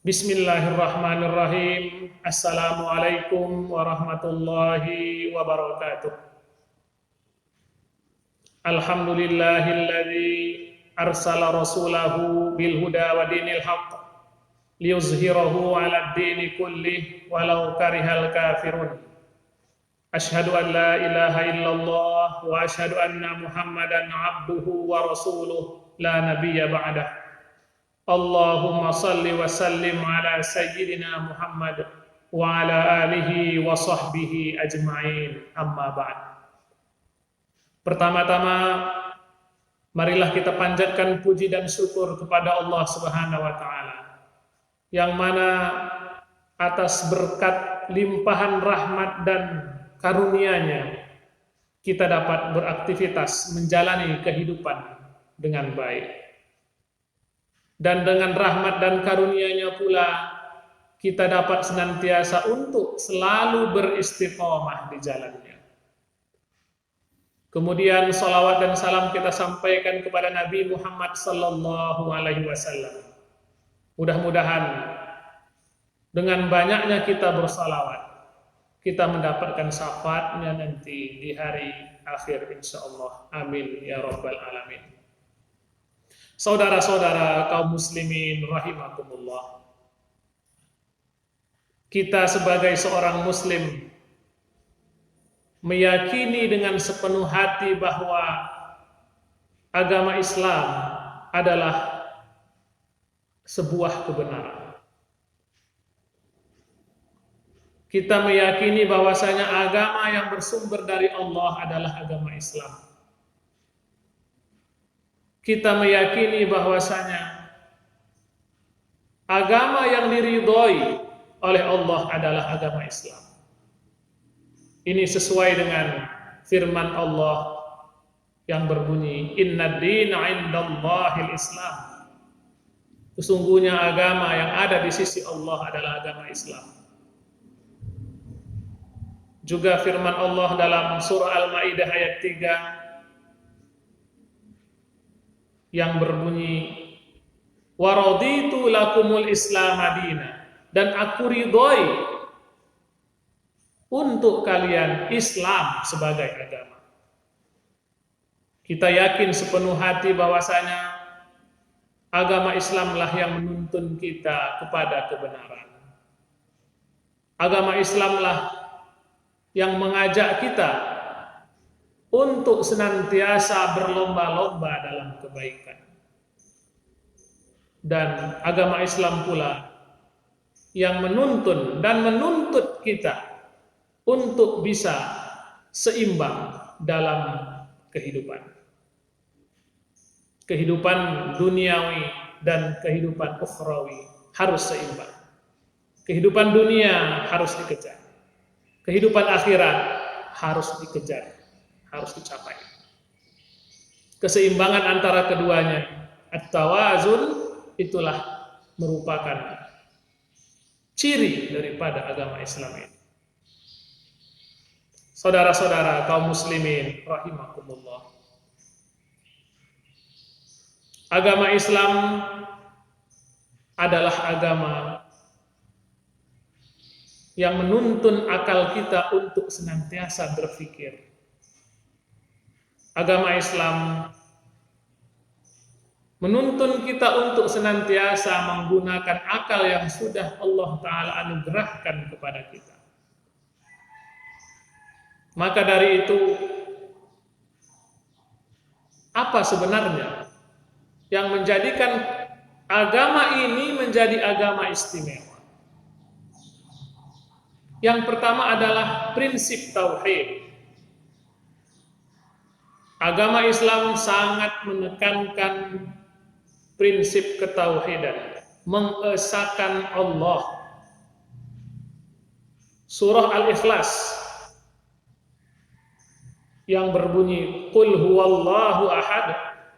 Bismillahirrahmanirrahim. Assalamualaikum warahmatullahi wabarakatuh. Alhamdulillahilladzi arsala rasulahu bil huda wa dinil haqq liyuzhirahu 'alad dini kullih walau karihal kafirun. Asyhadu an la ilaha illallah wa asyhadu anna Muhammadan 'abduhu wa rasuluh la nabiyya ba'dah. Allahumma salli wa sallim ala sayyidina Muhammad wa ala alihi wa sahbihi ajma'in, amma ba'd. Pertama-tama marilah kita panjatkan puji dan syukur kepada Allah Subhanahu wa taala yang mana atas berkat limpahan rahmat dan karunia-Nya kita dapat beraktivitas menjalani kehidupan dengan baik. Dan dengan rahmat dan karunia-Nya pula kita dapat senantiasa untuk selalu beristiqomah di jalannya. Kemudian salawat dan salam kita sampaikan kepada Nabi Muhammad sallallahu alaihi wasallam. Mudah-mudahan dengan banyaknya kita bersalawat, kita mendapatkan syafaatnya nanti di hari akhir insyaallah. Amin ya rabbal alamin. Saudara-saudara kaum muslimin rahimakumullah. Kita sebagai seorang muslim meyakini dengan sepenuh hati bahwa agama Islam adalah sebuah kebenaran. Kita meyakini bahwasanya agama yang bersumber dari Allah adalah agama Islam. Kita meyakini bahwasanya agama yang diridhoi oleh Allah adalah agama Islam. Ini sesuai dengan firman Allah yang berbunyi, "Inna ad-dina 'indallahil Islam." Sesungguhnya agama yang ada di sisi Allah adalah agama Islam. Juga firman Allah dalam surah Al-Maidah ayat 3 yang berbunyi, wa raditu lakumul Islam madina, dan aku ridhoi untuk kalian Islam sebagai agama. Kita yakin sepenuh hati bahwasanya agama Islamlah yang menuntun kita kepada kebenaran. Agama Islamlah yang mengajak kita untuk senantiasa berlomba-lomba dalam kebaikan. Dan agama Islam pula yang menuntun dan menuntut kita untuk bisa seimbang dalam kehidupan. Kehidupan duniawi dan kehidupan ukhrawi harus seimbang. Kehidupan dunia harus dikejar. Kehidupan akhirat harus dikejar, harus dicapai. Keseimbangan antara keduanya, at-tawazun, itulah merupakan ciri daripada agama Islam ini. Saudara-saudara kaum muslimin rahimakumullah. Agama Islam adalah agama yang menuntun akal kita untuk senantiasa berpikir. Agama Islam menuntun kita untuk senantiasa menggunakan akal yang sudah Allah Ta'ala anugerahkan kepada kita. Maka dari itu, apa sebenarnya yang menjadikan agama ini menjadi agama istimewa? Yang pertama adalah prinsip tauhid. Agama Islam sangat menekankan prinsip ketauhidan, mengesahkan Allah. Surah Al-Ikhlas yang berbunyi, "Qul huwallahu ahad,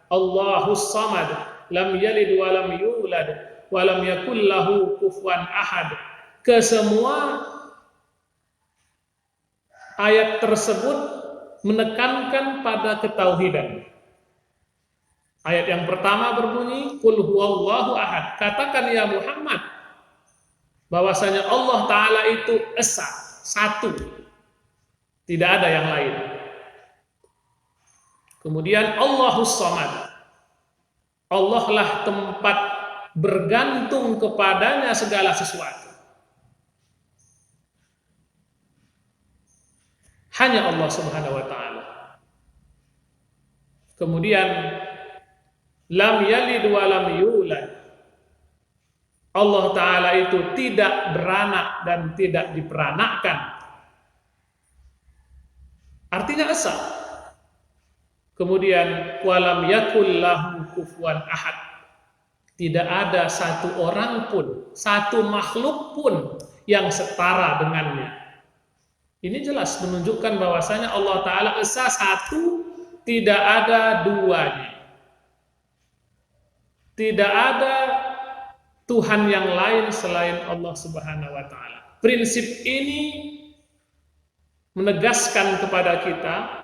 Allahus samad, lam yalid wa lam yulad, wa lam yakul lahu kufuwan ahad." Kesemua ayat tersebut menekankan pada ketauhidan. Ayat yang pertama berbunyi, "Qul huwallahu ahad." Katakan ya Muhammad, bahwasanya Allah Ta'ala itu esa, satu, tidak ada yang lain. Kemudian Allahus Samad, Allah lah tempat bergantung kepadanya segala sesuatu. Hanya Allah Subhanahu wa Ta'ala. Kemudian lam yalid wa lam yulad, Allah Ta'ala itu tidak beranak dan tidak diperanakkan. Artinya esa. Kemudian walam yakul lahu kufuwan ahad, tidak ada satu orang pun, satu makhluk pun yang setara dengannya. Ini jelas menunjukkan bahwasanya Allah Ta'ala esa, satu, tidak ada duanya. Tidak ada Tuhan yang lain selain Allah Subhanahu wa Ta'ala. Prinsip ini menegaskan kepada kita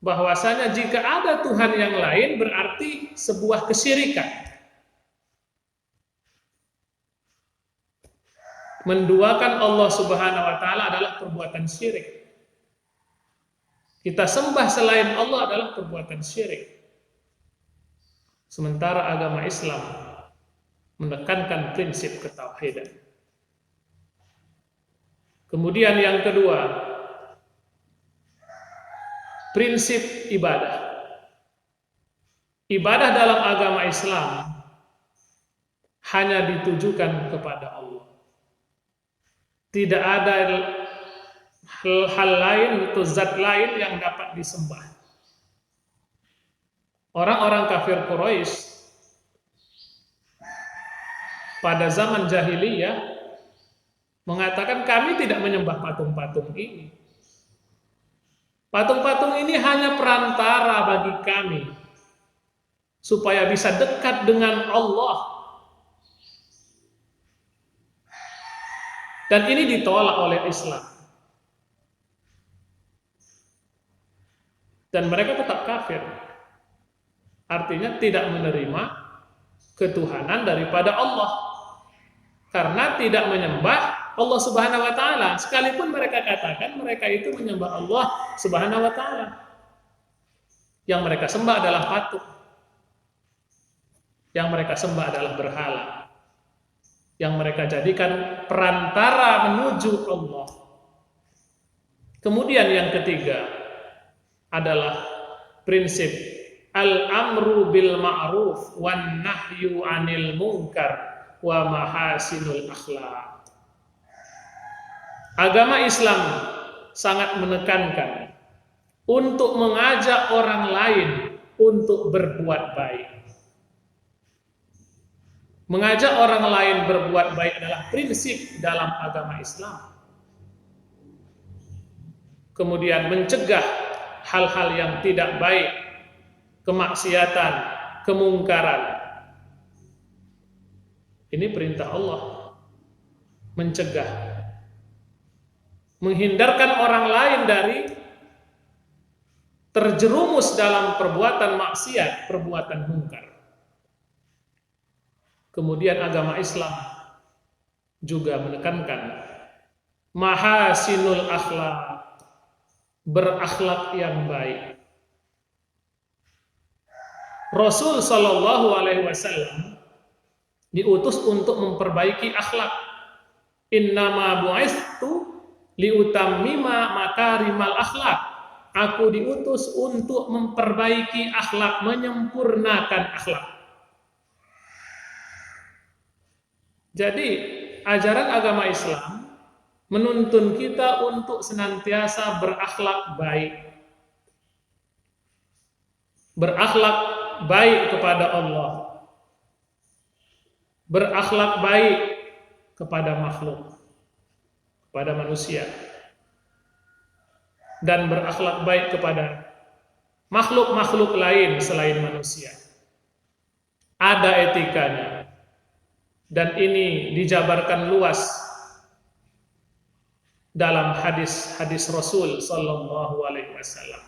bahwasanya jika ada Tuhan yang lain berarti sebuah kesyirikan. Menduakan Allah Subhanahu wa Ta'ala adalah perbuatan syirik. Kita sembah selain Allah adalah perbuatan syirik. Sementara agama Islam menekankan prinsip ketauhidan. Kemudian yang kedua, prinsip ibadah. Ibadah dalam agama Islam hanya ditujukan kepada Allah. Tidak ada hal lain atau zat lain yang dapat disembah. Orang-orang kafir Quraisy pada zaman jahiliyah mengatakan kami tidak menyembah patung-patung ini. Patung-patung ini hanya perantara bagi kami supaya bisa dekat dengan Allah. Dan ini ditolak oleh Islam. Dan mereka tetap kafir. Artinya tidak menerima ketuhanan daripada Allah. Karena tidak menyembah Allah Subhanahu wa Ta'ala. Sekalipun mereka katakan mereka itu menyembah Allah Subhanahu wa Ta'ala. Yang mereka sembah adalah patung. Yang mereka sembah adalah berhala. Yang mereka jadikan perantara menuju Allah. Kemudian yang ketiga adalah prinsip al-amru bil ma'ruf wan nahyu 'anil munkar wa mahasinul akhlaq. Agama Islam sangat menekankan untuk mengajak orang lain untuk berbuat baik. Mengajak orang lain berbuat baik adalah prinsip dalam agama Islam. Kemudian mencegah hal-hal yang tidak baik, kemaksiatan, kemungkaran. Ini perintah Allah. Mencegah. Menghindarkan orang lain dari terjerumus dalam perbuatan maksiat, perbuatan mungkar. Kemudian agama Islam juga menekankan mahasinul akhlak, berakhlak yang baik. Rasul Shallallahu Alaihi Wasallam diutus untuk memperbaiki akhlak. Innama bu'istu liutammima makarimal akhlak. Aku diutus untuk memperbaiki akhlak, menyempurnakan akhlak. Jadi, ajaran agama Islam menuntun kita untuk senantiasa berakhlak baik. Berakhlak baik kepada Allah. Berakhlak baik kepada makhluk, kepada manusia. Dan berakhlak baik kepada makhluk-makhluk lain selain manusia. Ada etikanya. Dan ini dijabarkan luas dalam hadis-hadis Rasul Sallallahu Alaihi Wasallam.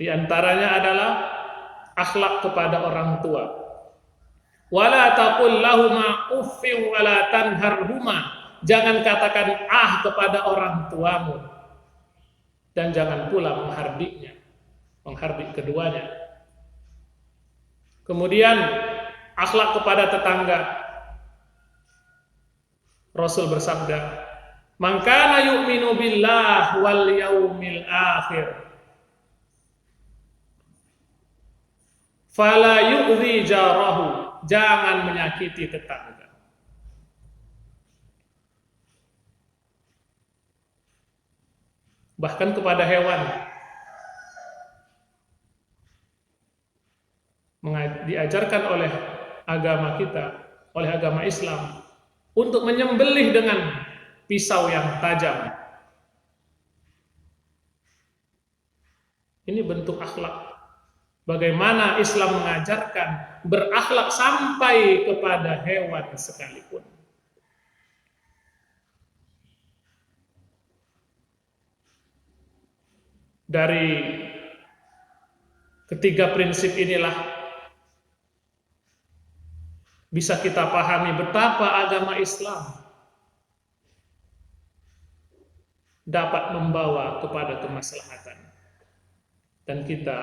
Di antaranya adalah akhlak kepada orang tua. Wala taqul lahuma uffin wala tanharhuma. Jangan katakan ah kepada orang tuamu dan jangan pula menghardiknya, menghardik keduanya. Kemudian akhlak kepada tetangga. Rasul bersabda, "Man kana yu'minu billah wal yaumil akhir fala yu'dhi jarahu." Jangan menyakiti tetangga. Bahkan kepada hewan diajarkan oleh agama kita, oleh agama Islam, untuk menyembelih dengan pisau yang tajam. Ini bentuk akhlak. Bagaimana Islam mengajarkan berakhlak sampai kepada hewan sekalipun. Dari ketiga prinsip inilah bisa kita pahami betapa agama Islam dapat membawa kepada kemaslahatan. Dan kita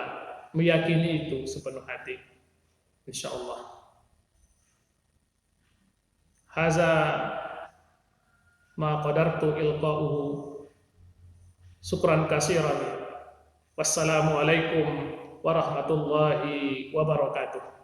meyakini itu sepenuh hati, insyaallah. Haza ma qadartu ilqa'uhu. Syukran katsiran. Wassalamualaikum warahmatullahi wabarakatuh.